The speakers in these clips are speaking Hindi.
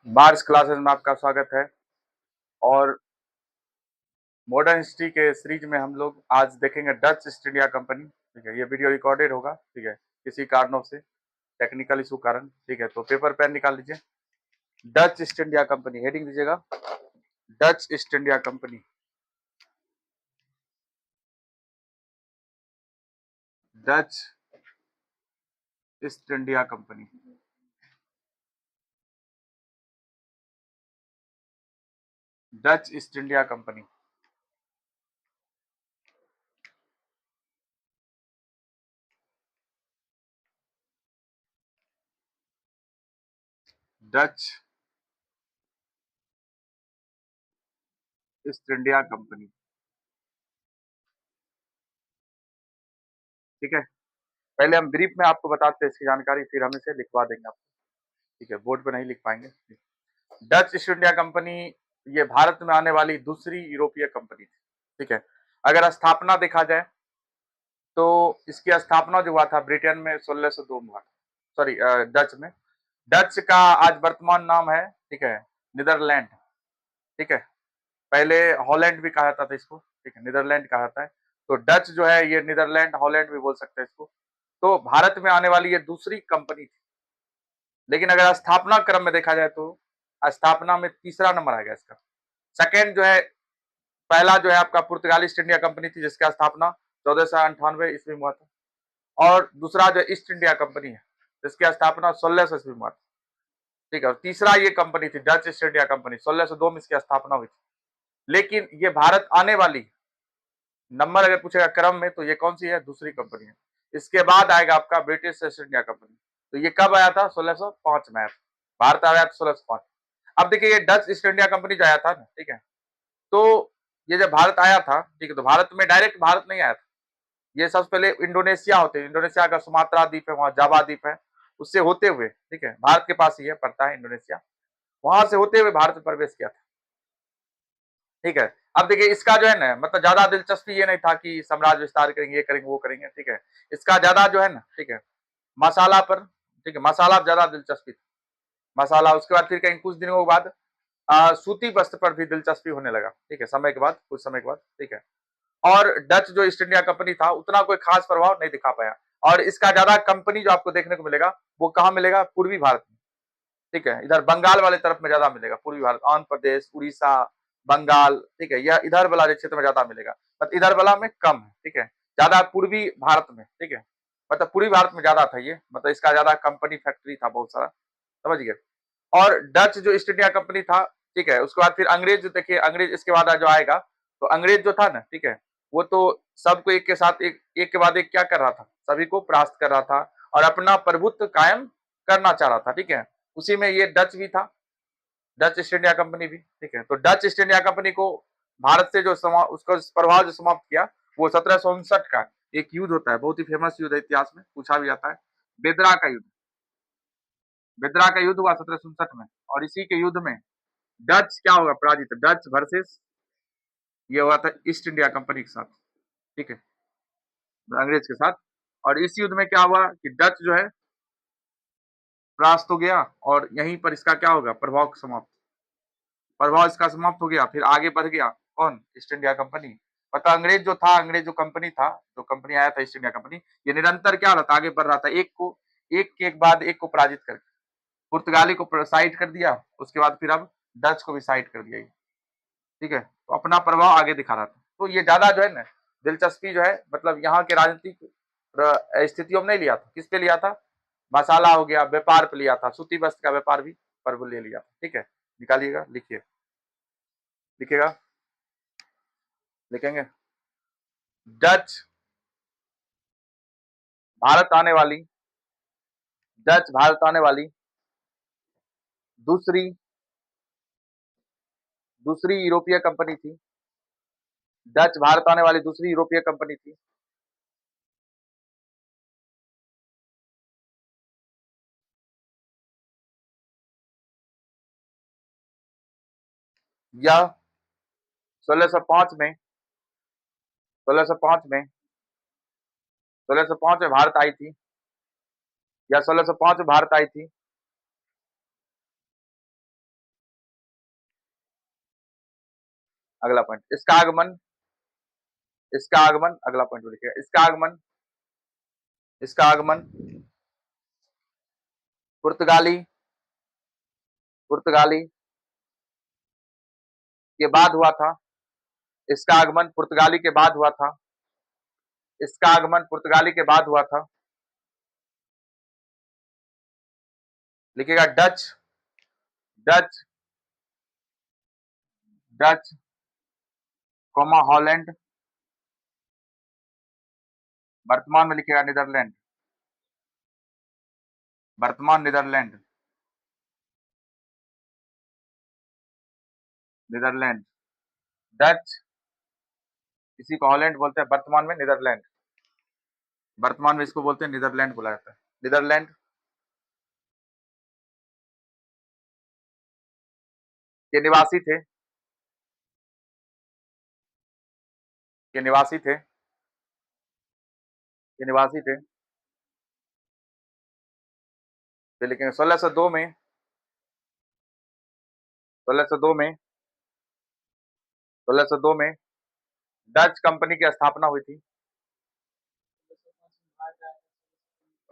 बार्स क्लासेस में आपका स्वागत है। और मॉडर्न हिस्ट्री के सीरीज में हम लोग आज देखेंगे डच ईस्ट इंडिया कंपनी। ठीक है, ये वीडियो रिकॉर्डेड होगा। ठीक है, किसी कारणों से टेक्निकल इशू कारण। ठीक है, तो पेपर पेन निकाल लीजिए। Dutch East India Company heading दीजिएगा, Dutch East India Company. Dutch East India Company, Dutch East India Company. Dutch East India Company. ठीक है, पहले हम ब्रीफ में आपको बताते हैं इसकी जानकारी, फिर हम इसे लिखवा देंगे आपको। ठीक है, बोर्ड पे नहीं लिख पाएंगे। डच ईस्ट इंडिया कंपनी ये भारत में आने वाली दूसरी यूरोपीय कंपनी थी। ठीक है, अगर स्थापना देखा जाए तो इसकी स्थापना जो हुआ था ब्रिटेन में 1602 में हुआ था। सॉरी, डच में। डच का आज वर्तमान नाम है, ठीक है, नीदरलैंड। ठीक है, पहले हॉलैंड भी कहा जाता था इसको। ठीक है, नीदरलैंड कहा जाता है। तो डच जो है ये नीदरलैंड हॉलैंड भी बोल सकते हैं इसको। तो भारत में आने वाली ये दूसरी कंपनी थी। लेकिन अगर स्थापना क्रम में देखा जाए तो स्थापना में तीसरा नंबर आएगा इसका। सेकेंड जो है, पहला जो है आपका पुर्तगाली ईस्ट इंडिया कंपनी थी जिसका स्थापना 1498 ईस्वी में हुआ था। और दूसरा जो ईस्ट इंडिया कंपनी है जिसकी स्थापना 1600 ईस्वी में हुआ था। ठीक है, और तीसरा ये कंपनी थी डच ईस्ट इंडिया कंपनी, 1602 में इसकी स्थापना हुई थी। लेकिन ये भारत आने वाली नंबर अगर पूछेगा क्रम में तो ये कौन सी है, दूसरी कंपनी है। इसके बाद आएगा आपका ब्रिटिश ईस्ट इंडिया कंपनी। तो ये कब आया था, 1605 में आया था। भारत आया था 1605। अब देखिए ये डच ईस्ट इंडिया कंपनी जो आया था ना, ठीक है, तो ये जब भारत आया था, ठीक है, तो भारत में डायरेक्ट भारत नहीं आया था। ये सबसे पहले इंडोनेशिया होते हैं, इंडोनेशिया का सुमात्रा द्वीप है, वहां जावा द्वीप है, उससे होते हुए, ठीक है, भारत के पास ही है, पड़ता है इंडोनेशिया, वहां से होते हुए भारत में प्रवेश किया था। ठीक है, अब देखिए इसका जो है ना, मतलब ज्यादा दिलचस्पी ये नहीं था कि साम्राज्य विस्तार करेंगे, ये करेंगे, वो करेंगे। ठीक है, इसका ज्यादा जो है ना, ठीक है, मसाला पर, ठीक है, मसाला ज्यादा दिलचस्पी थी। मसाला, उसके बाद फिर कहीं कुछ दिनों के बाद सूती वस्त्र पर भी दिलचस्पी होने लगा। ठीक है, समय के बाद, कुछ समय के बाद। ठीक है, और डच जो ईस्ट इंडिया कंपनी था उतना कोई खास प्रभाव नहीं दिखा पाया। और इसका ज्यादा कंपनी जो आपको देखने को मिलेगा वो कहाँ मिलेगा, पूर्वी भारत में। ठीक है, इधर बंगाल वाले तरफ में ज्यादा मिलेगा, पूर्वी भारत, आंध्र प्रदेश, उड़ीसा, बंगाल। ठीक है, यह इधर वाला क्षेत्र में ज्यादा मिलेगा, मतलब इधर वाला में कम है। ठीक है, ज्यादा पूर्वी भारत में। ठीक है, मतलब पूर्वी भारत में ज्यादा था ये, मतलब इसका ज्यादा कंपनी फैक्ट्री था बहुत सारा, समझ गए। और डच जो ईस्ट इंडिया कंपनी था, ठीक है, उसके बाद फिर अंग्रेज, देखिए अंग्रेज इसके बाद जो आएगा, तो अंग्रेज जो था ना, ठीक है, वो तो सबको एक के साथ एक के बाद एक क्या कर रहा था, सभी को परास्त कर रहा था और अपना प्रभुत्व कायम करना चाह रहा था। ठीक है, उसी में ये डच भी था, डच ईस्ट इंडिया कंपनी भी। ठीक है, तो डच ईस्ट इंडिया कंपनी को भारत से जो उसका प्रभाव जो समाप्त किया, वो 1759 का एक युद्ध होता है, बहुत ही फेमस युद्ध है, इतिहास में पूछा भी जाता है, बेदरा का युद्ध। बेदरा का युद्ध हुआ 1759 में, और इसी के युद्ध में डच क्या होगा, पराजित, डच वर्सेस ये हुआ था ईस्ट इंडिया कंपनी के साथ। ठीक है, अंग्रेज के साथ। और इस युद्ध में क्या हुआ कि डच जो है परास्त हो गया, और यहीं पर इसका क्या होगा, प्रभाव समाप्त, प्रभाव इसका समाप्त हो गया। फिर आगे बढ़ गया कौन, ईस्ट इंडिया कंपनी। मतलब अंग्रेज जो था, अंग्रेज जो कंपनी था, जो कंपनी आया था ईस्ट इंडिया कंपनी, ये निरंतर क्या रहता, आगे बढ़ रहा था, एक को एक के एक बाद एक को पराजित करके। पुर्तगाली को साइड कर दिया, उसके बाद फिर अब डच को भी साइड कर दिया। ठीक है, तो अपना प्रभाव आगे दिखा रहा था। तो ये ज्यादा जो है ना दिलचस्पी जो है, मतलब यहाँ के राजनीतिक स्थितियों में नहीं लिया था, किस पे लिया था, मसाला हो गया, व्यापार पे लिया था, सूती वस्त्र का व्यापार भी पर ले लिया था। ठीक है, निकालिएगा, लिखिए, लिखिएगा, लिखेंगे, डच भारत आने वाली, डच भारत आने वाली दूसरी दूसरी यूरोपीय कंपनी थी, डच भारत आने वाली दूसरी यूरोपीय कंपनी थी। यह 1605 में, 1605 में, 1605 में भारत आई थी, या 1605 में भारत आई थी। अगला पॉइंट, इसका आगमन, अगला पॉइंट लिखिएगा, इसका आगमन पुर्तगाली पुर्तगाली के बाद हुआ था। इसका आगमन पुर्तगाली के बाद हुआ था। इसका आगमन पुर्तगाली के बाद हुआ था। लिखिएगा डच, डच, डच, हॉलैंड, वर्तमान में लिखिएगा नीदरलैंड, वर्तमान नीदरलैंड, नीदरलैंड, डच, इसी को हॉलैंड बोलते हैं, वर्तमान में नीदरलैंड, वर्तमान में इसको बोलते हैं नीदरलैंड बोला जाता है। नीदरलैंड के निवासी थे, के निवासी थे, के निवासी थे। फिर लिखेंगे 1602 में, 1602 में, 1602 में डच कंपनी की स्थापना हुई थी।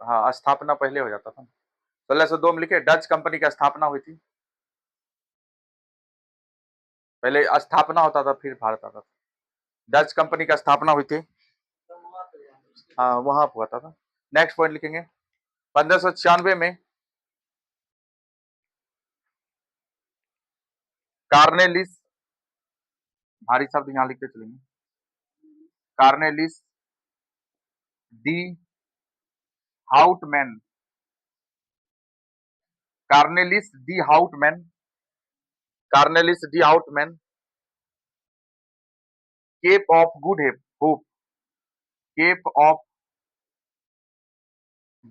हाँ, स्थापना पहले हो जाता था। 1602 में लिखे डच कंपनी की स्थापना हुई थी। पहले स्थापना होता था फिर भारत आता था। डच कंपनी की स्थापना हुई थी। हाँ, वहां हुआ था। नेक्स्ट पॉइंट लिखेंगे 1596 में कार्नेलिस, भारी शब्द यहाँ लिखते चलेंगे, Cornelis de Houtman, Cornelis de Houtman, Cornelis de Houtman Cape of Good Hope, Cape of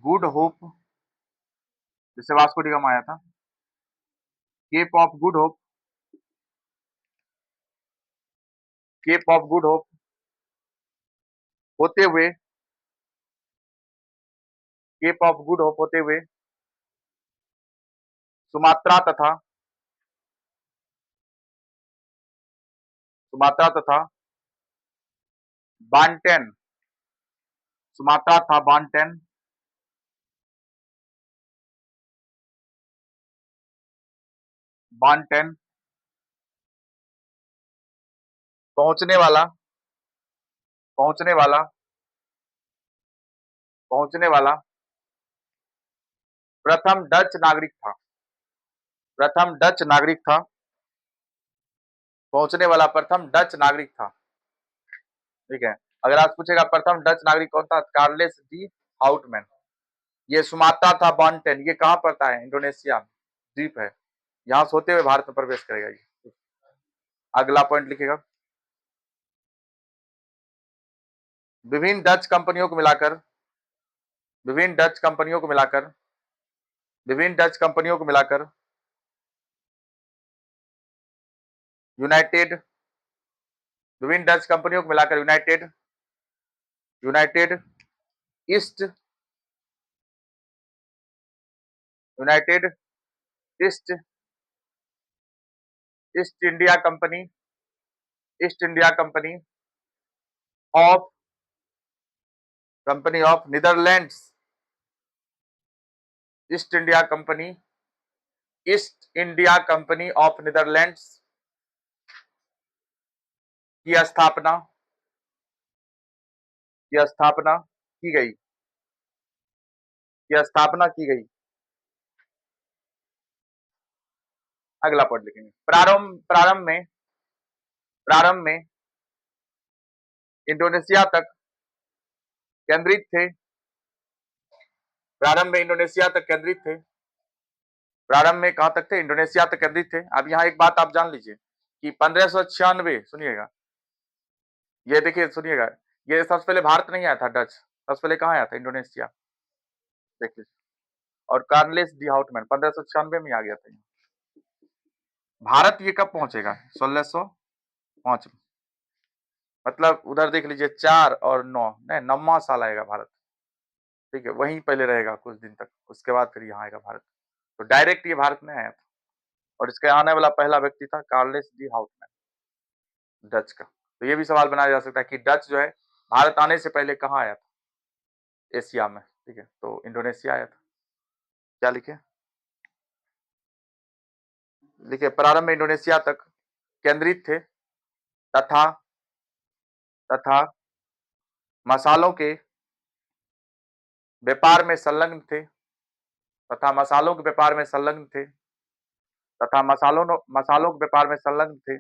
Good Hope, जिससे वास्को डी गामा आया था, Cape of Good Hope, Cape of Good Hope होते हुए, केप ऑफ गुड होप होते हुए सुमात्रा तथा, सुमात्रा तथा बांटेन, सुमात्रा था बांटेन, बांटेन पहुंचने वाला, पहुंचने वाला, पहुंचने वाला प्रथम डच नागरिक था, प्रथम डच नागरिक था, पहुंचने वाला प्रथम डच नागरिक था। ठीक है, अगर आप पूछेगा प्रथम डच नागरिक कौन था, कार्लेस डी हाउटमैन। ये सुमात्रा था बांटेन, ये कहां पड़ता है, इंडोनेशिया द्वीप है, यहां से होते हुए भारत में प्रवेश करेगा ये। अगला पॉइंट लिखेगा विभिन्न डच कंपनियों को मिलाकर, विभिन्न डच कंपनियों को मिलाकर, विभिन्न डच कंपनियों को मिलाकर यूनाइटेड, विभिन्न डच कंपनियों को मिलाकर United, United east, United east, east India company, east India company of, company of Netherlands, east India company, east India company of Netherlands की स्थापना, की स्थापना की गई, की स्थापना की गई। अगला पॉइंट लिखेंगे प्रारंभ, प्रारंभ में इंडोनेशिया तक केंद्रित थे, प्रारंभ में इंडोनेशिया तक केंद्रित थे, प्रारंभ में कहां तक थे, इंडोनेशिया तक केंद्रित थे। अब यहाँ एक बात आप जान लीजिए कि 1596, सुनिएगा, ये देखिए सुनिएगा, ये सबसे पहले भारत नहीं आया था डच, सबसे पहले कहाँ आया था, इंडोनेशिया, देखिए। और कार्लेस डी हाउटमैन 1596 में आ गया था। भारत ये कब पहुंचेगा, 1605 में, मतलब उधर देख लीजिए 4 और 9, नहीं 9वां साल आएगा भारत। ठीक है, वहीं पहले रहेगा कुछ दिन तक, उसके बाद फिर यहाँ आएगा भारत। तो डायरेक्ट ये भारत में आया था, और इसके आने वाला पहला व्यक्ति था कार्लेस डी हाउटमैन। डच का। तो ये भी सवाल बनाया जा सकता है कि डच जो है भारत आने से पहले कहाँ आया था? एशिया में, ठीक है, तो इंडोनेशिया आया था। क्या लिखे? लिखे प्रारंभ में इंडोनेशिया तक केंद्रित थे तथा तथा मसालों के व्यापार में संलग्न थे तथा मसालों के व्यापार में संलग्न थे तथा मसालों के व्यापार में संलग्न थे।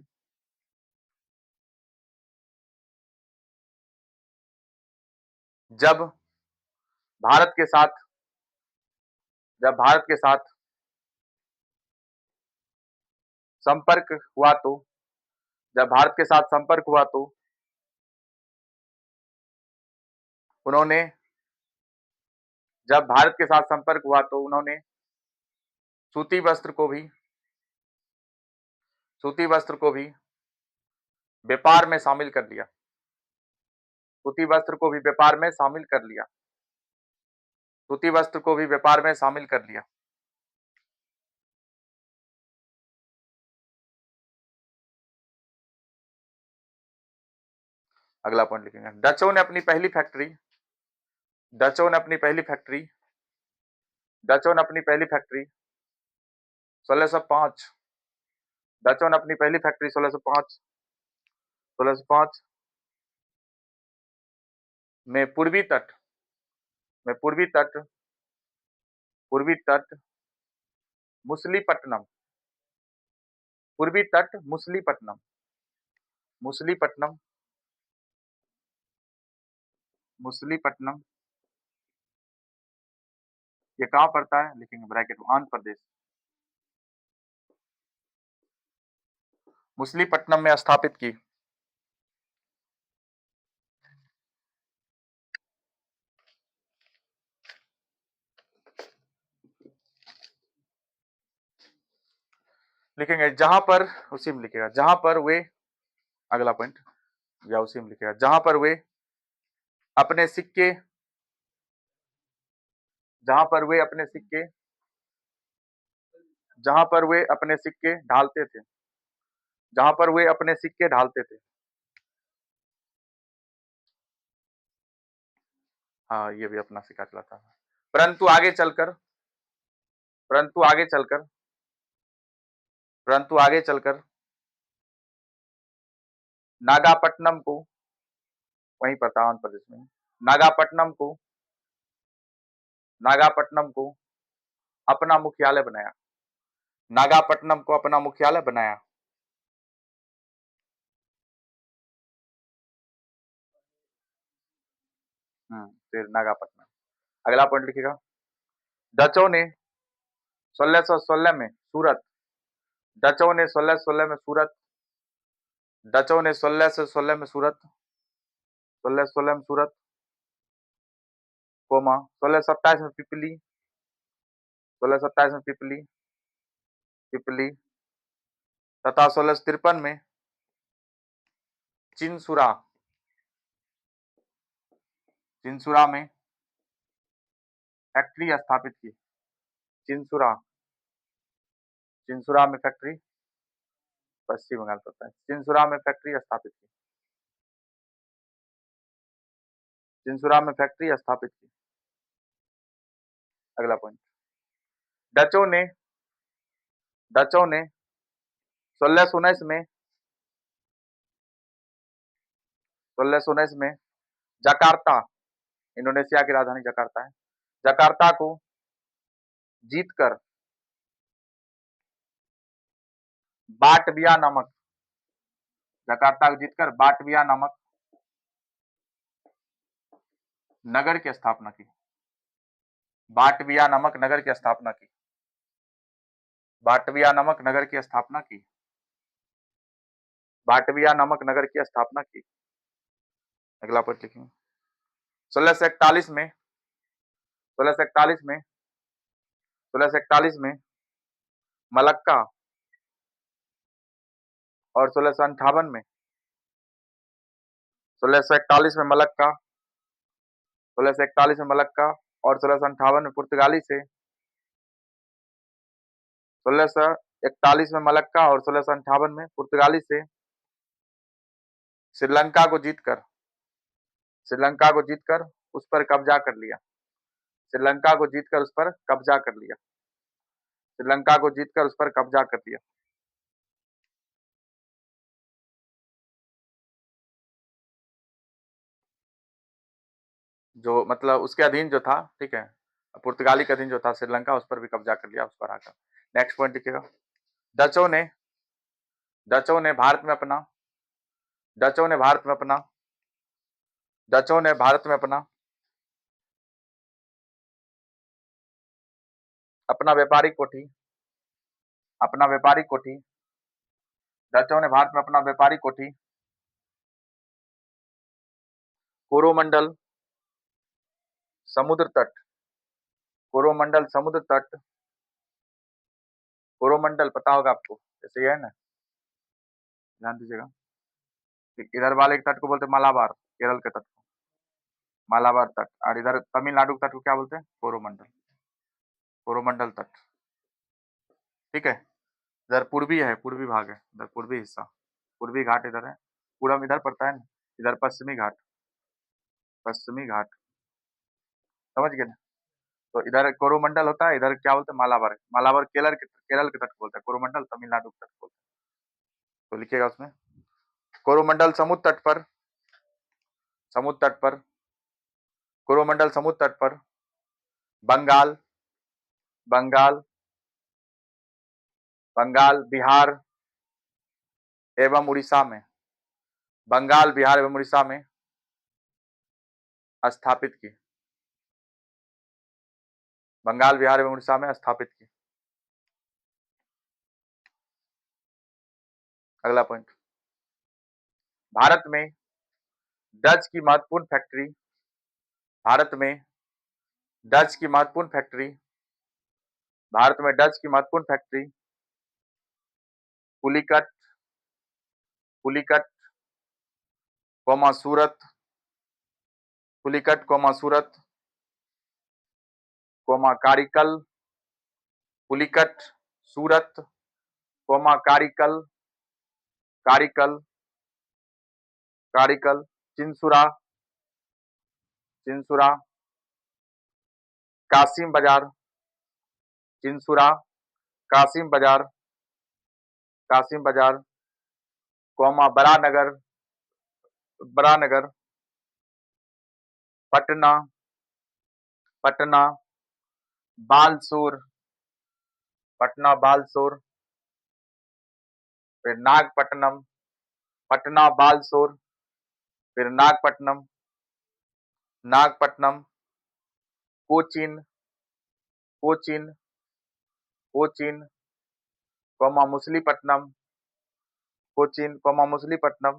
जब भारत के साथ जब भारत के साथ संपर्क हुआ तो जब भारत के साथ संपर्क हुआ तो उन्होंने जब भारत के साथ संपर्क हुआ तो उन्होंने सूती वस्त्र को भी सूती वस्त्र को भी व्यापार में शामिल कर लिया। सूती वस्त्र को भी व्यापार में शामिल कर लिया। सूती वस्त्र को भी व्यापार में शामिल कर लिया। अगला पॉइंट लिखेंगे, डचों ने अपनी पहली फैक्ट्री 1605 डचों ने अपनी पहली फैक्ट्री 1605 में पूर्वी तट मुसलीपट्टनम पूर्वी तट मुसलीपट्टनम मुसलीपट्टनम ये कहाँ पड़ता है? लिखेंगे ब्रैकेट में, आंध्र प्रदेश। मुसलीपट्टनम में स्थापित की। लिखेंगे जहां पर उसी में लिखेगा जहां पर वे अगला पॉइंट या उसी में लिखेगा जहां पर वे अपने सिक्के जहां पर वे अपने सिक्के जहां पर वे अपने सिक्के ढालते थे जहां पर वे अपने सिक्के ढालते थे। हाँ, ये भी अपना सिक्का चलाता है। परंतु आगे चलकर परंतु आगे चलकर परंतु आगे चलकर नागापट्टनम को वहीं पर था, आंध्र प्रदेश में। नागापट्टनम को नागापट्टनम को अपना मुख्यालय बनाया। नागापट्टनम को अपना मुख्यालय बनाया। फिर नागापट्टनम। अगला पॉइंट लिखिएगा, डचों ने 1616 में सूरत डचों ने 1616 में सूरत डचों ने 1616 में सूरत 1616 में सूरत कोमा 1627 में पिपली 1627 में पिपली पिपली तथा 1653 में चिंसुरा चिंसुरा में फैक्ट्री स्थापित की। चिंसुरा चिंसुरा में फैक्ट्री पश्चिम बंगाल पड़ता है। चिंसुरा में फैक्ट्री स्थापित की। चिंसुरा में फैक्ट्री स्थापित की। अगला पॉइंट, डचों ने डचों ने 1619 में 1619 में जकार्ता इंडोनेशिया की राजधानी जकार्ता है जकार्ता को जीतकर बाटविया नामक जकार्ता को जीतकर बाटविया नामक नगर की स्थापना की। बाटविया नामक नगर की स्थापना की। बाटविया नामक नगर की स्थापना की। बाटविया नामक नगर की स्थापना की। अगला पॉइंट लिखेंगे, 1641 में 1641 में 1641 में मलक्का और 1658 में 1641 में मलक्का 1641 में मलक्का और 1658 में पुर्तगाली से 1641 में मलक्का और 1658 में पुर्तगाली से श्रीलंका को जीतकर श्रीलंका को जीतकर उस पर कब्जा कर लिया। श्रीलंका को जीतकर उस पर कब्जा कर लिया। श्रीलंका को जीतकर उस पर कब्जा कर लिया। जो मतलब उसके अधीन जो था, ठीक है, पुर्तगाली के अधीन जो था श्रीलंका, उस पर भी कब्जा कर लिया उस पर आकर। नेक्स्ट पॉइंट लिखिएगा। डचों ने डचों ने भारत में अपना डचों ने भारत में अपना डचों ने भारत में अपना अपना व्यापारिक कोठी अपना व्यापारिक कोठी डचों ने भारत में अपना व्यापारिक कोठी कोरोमंडल समुद्र तट कोरोमंडल समुद्र तट कोरोमंडल पता होगा आपको, जैसे ये है ना, ध्यान दीजिएगा। इधर वाले तट को बोलते हैं मालाबार, केरल के तट को मालाबार तट, और इधर तमिलनाडु के तट को क्या बोलते हैं? कोरोमंडल तट, ठीक है। इधर पूर्वी है, पूर्वी भाग है, इधर पूर्वी हिस्सा, पूर्वी घाट इधर है, पूरब इधर पड़ता है ना, इधर पश्चिमी घाट, समझ गए ना? तो इधर कोरोमंडल होता है, इधर क्या बोलते हैं? मालाबार केरल के तट को बोलते हैं, कोरोमंडल तमिलनाडु के तट को बोलते हैं। तो लिखिएगा उसमें कोरोमंडल समुद्र तट पर कोरोमंडल समुद्र तट पर बंगाल बंगाल बंगाल बिहार एवं उड़ीसा में बंगाल बिहार एवं उड़ीसा में स्थापित की बंगाल बिहार एवं उड़ीसा में स्थापित की। अगला पॉइंट, भारत में डच की महत्वपूर्ण फैक्ट्री भारत में डच की महत्वपूर्ण फैक्ट्री भारत में डच की महत्वपूर्ण फैक्ट्री पुलिकट पुलिकट कोमा सूरत पुलिकट कोमा सूरत कोमा कारिकल पुलिकट सूरत कोमा कारिकल कारिकल कारिकल चिंसुरा चिंसुरा कासिम बाजार चिंसुरा कासिम बाजार कोमा बरानगर पटना पटना बालसूर फिर नागपट्टनम पटना बालसूर फिर नागपट्टनम कोचिन कोचिन कोचिन कोमा मुसलीपट्टनम कोचिन कोमा मुसलीपट्टनम।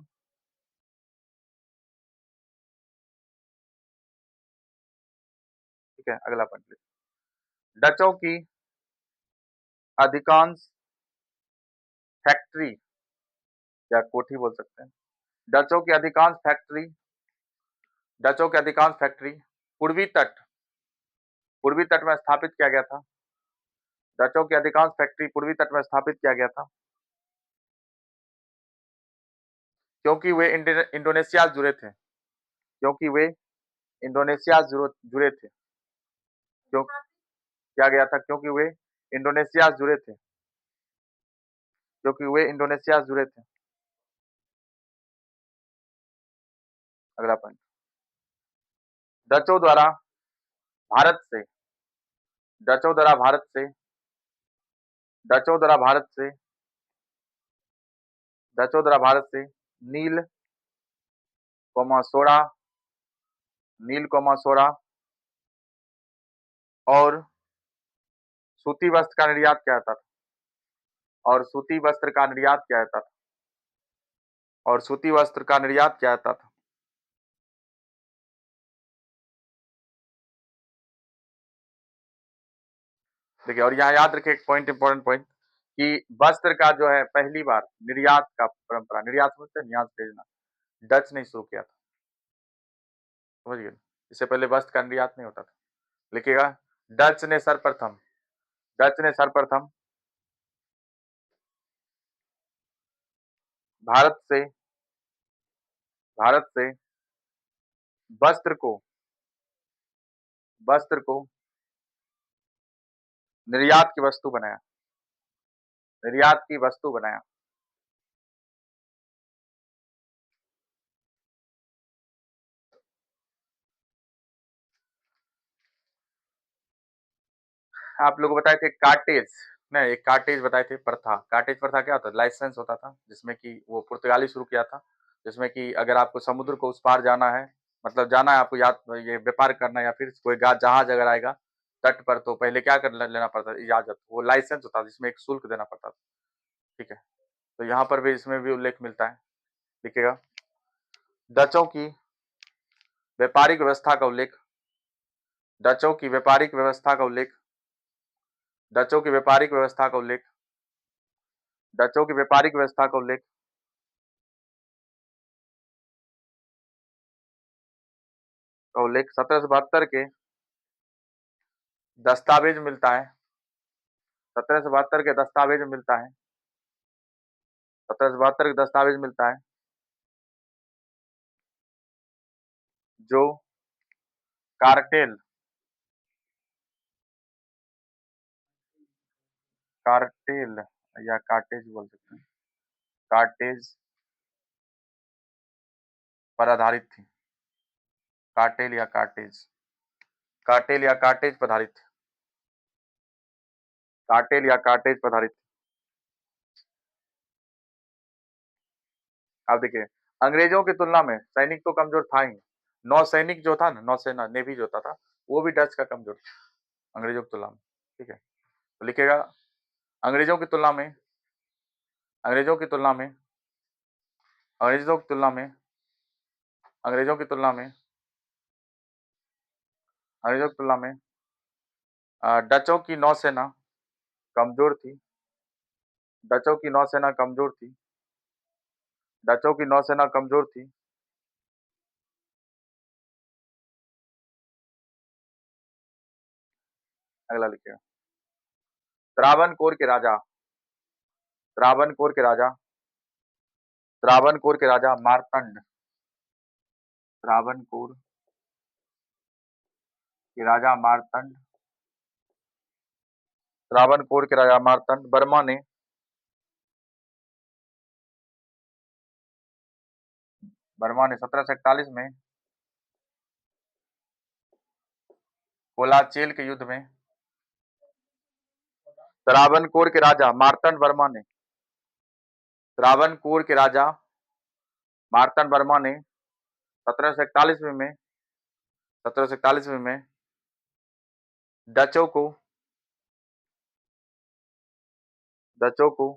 ठीक है, अगला पॉइंट, डचों की अधिकांश फैक्ट्री या कोठी बोल सकते हैं, डचों की अधिकांश फैक्ट्री पूर्वी तट में स्थापित किया गया था। डचों की अधिकांश फैक्ट्री पूर्वी तट में स्थापित किया गया था क्योंकि वे इंडोनेशिया जुड़े थे क्योंकि वे इंडोनेशिया जुड़े थे क्यों किया गया था क्योंकि वे इंडोनेशिया जुड़े थे अगला पॉइंट, डचों द्वारा भारत से डचों द्वारा भारत से डचों द्वारा भारत से डचों द्वारा भारत से नील सोडा और सूती वस्त्र का निर्यात किया जाता था और सूती वस्त्र का निर्यात किया जाता था देखिए, और यहाँ याद रखिए एक पॉइंट, इंपॉर्टेंट पॉइंट, कि वस्त्र का जो है पहली बार निर्यात का परंपरा, निर्यात समझते हैं, निर्यात भेजना, डच ने शुरू किया था, समझ गए? इससे पहले वस्त्र का निर्यात नहीं होता था। लिखिएगा, डच ने सर्वप्रथम भारत से भारत से वस्त्र को वस्त्र को निर्यात की वस्तु बनाया, निर्यात की वस्तु बनाया। आप लोगों को बताए थे कार्टेज, नहीं एक कार्टेज बताए थे प्रथा। कार्टेज प्रथा क्या होता है? लाइसेंस होता था जिसमें कि वो पुर्तगाली शुरू किया था, जिसमें कि अगर आपको समुद्र को उस पार जाना है, मतलब जाना है आपको, याद ये व्यापार करना है या फिर कोई जहाज अगर आएगा तट पर, तो पहले क्या कर लेना पड़ता था? इजाजत, वो लाइसेंस होता था जिसमें एक शुल्क देना पड़ता था। ठीक है, तो यहाँ पर भी इसमें भी उल्लेख मिलता है, देखिएगा। डचों की व्यापारिक व्यवस्था का उल्लेख, डचों की व्यापारिक व्यवस्था का उल्लेख, डचों की व्यापारिक व्यवस्था का उल्लेख, डचों की व्यापारिक व्यवस्था का उल्लेख, का उल्लेख 1772 के दस्तावेज मिलता है, 1772 के दस्तावेज मिलता है, 1772 के दस्तावेज मिलता है, जो कार्टेल, कार्टेल या कार्टेज बोल सकते हैं, कार्टेज पर आधारित थी, कार्टेल या कार्टेज, कार्टेल या कार्टेज पर आधारित, कार्टेल या कार्टेज पर आधारित। अब देखिए, अंग्रेजों की तुलना में सैनिक तो कमजोर था ही, नौसैनिक जो था ना, नौसेना नेवी जो होता था, वो भी डच का कमजोर था अंग्रेजों की तुलना में। ठीक है, तो लिखेगा अंग्रेजों की तुलना में, अंग्रेजों की तुलना में, अंग्रेजों की तुलना में, अंग्रेजों की तुलना में, अंग्रेजों की तुलना में डचों की नौसेना कमजोर थी, डचों की नौसेना कमजोर थी, डचों की नौसेना कमजोर थी। अगला लिखिएगा, त्रावणकोर के राजा, त्रावणकोर के राजा, त्रावणकोर के राजा मार्तंड, त्रावणकोर के राजा मार्तंड, त्रावणकोर के राजा मार्तंड वर्मा ने 1741 में कोलाचेल के युद्ध में, त्रावणकोर के राजा मार्तंड वर्मा ने, त्रावणकोर के राजा मार्तंड वर्मा ने 1741 में 1741 में डचों को, डचों को,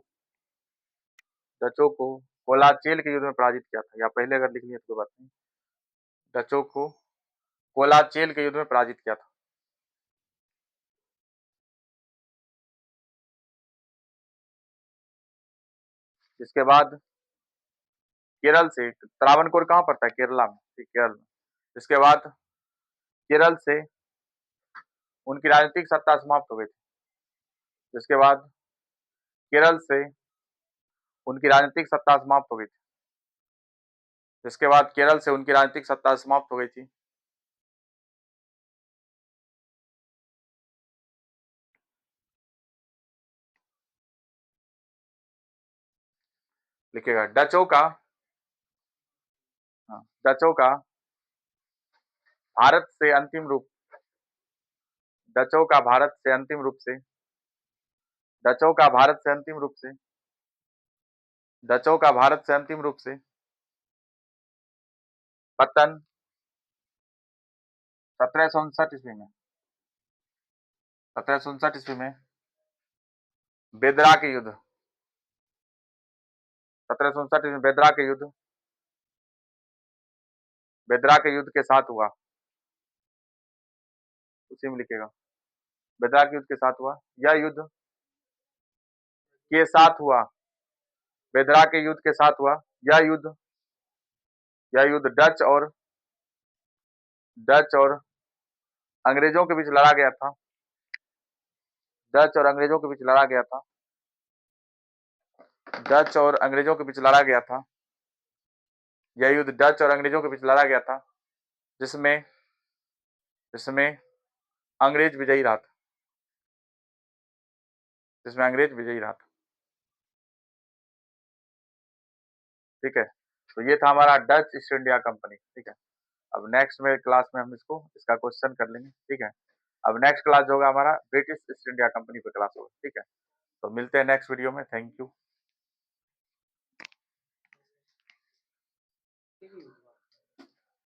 डचों को कोलाचेल के युद्ध में पराजित किया था, या पहले अगर लिख लिया तो कोई बात नहीं, डचों को कोलाचेल के युद्ध में पराजित किया था। इसके बाद केरल से, त्रावणकोर कहाँ पड़ता है? केरला में, ठीक, केरल में। इसके बाद केरल से उनकी राजनीतिक सत्ता समाप्त हो गई थी। जिसके बाद केरल से उनकी राजनीतिक सत्ता समाप्त हो गई थी। जिसके बाद केरल से उनकी राजनीतिक सत्ता समाप्त हो गई थी। लिखिएगा, डचों का, हाँ, डचों का भारत से अंतिम रूप, डचों का भारत से अंतिम रूप से, डचों का भारत से अंतिम रूप से, डचों का भारत से अंतिम रूप से पतन 1759 ईस्वी में, 1759 ईस्वी में बेदरा के युद्ध, 1759 में बेदरा के युद्ध, बेदरा के युद्ध के साथ हुआ, उसी में लिखेगा, बेदरा के युद्ध के साथ हुआ। यह युद्ध के साथ हुआ, बेदरा के युद्ध के साथ हुआ। यह युद्ध, यह युद्ध डच और अंग्रेजों के बीच लड़ा गया था, डच और अंग्रेजों के बीच लड़ा गया था, डच और अंग्रेजों के बीच लड़ा गया था। यह युद्ध डच और अंग्रेजों के बीच लड़ा गया था, जिसमें जिसमें अंग्रेज विजयी रहा था, जिसमें अंग्रेज विजयी रहा था। ठीक है, तो ये था हमारा डच ईस्ट इंडिया कंपनी। ठीक है, अब नेक्स्ट में क्लास में हम इसका क्वेश्चन कर लेंगे। ठीक है, अब नेक्स्ट क्लास जो होगा हमारा ब्रिटिश ईस्ट इंडिया कंपनी पे क्लास होगा। ठीक है, तो मिलते हैं नेक्स्ट वीडियो में। Thank you.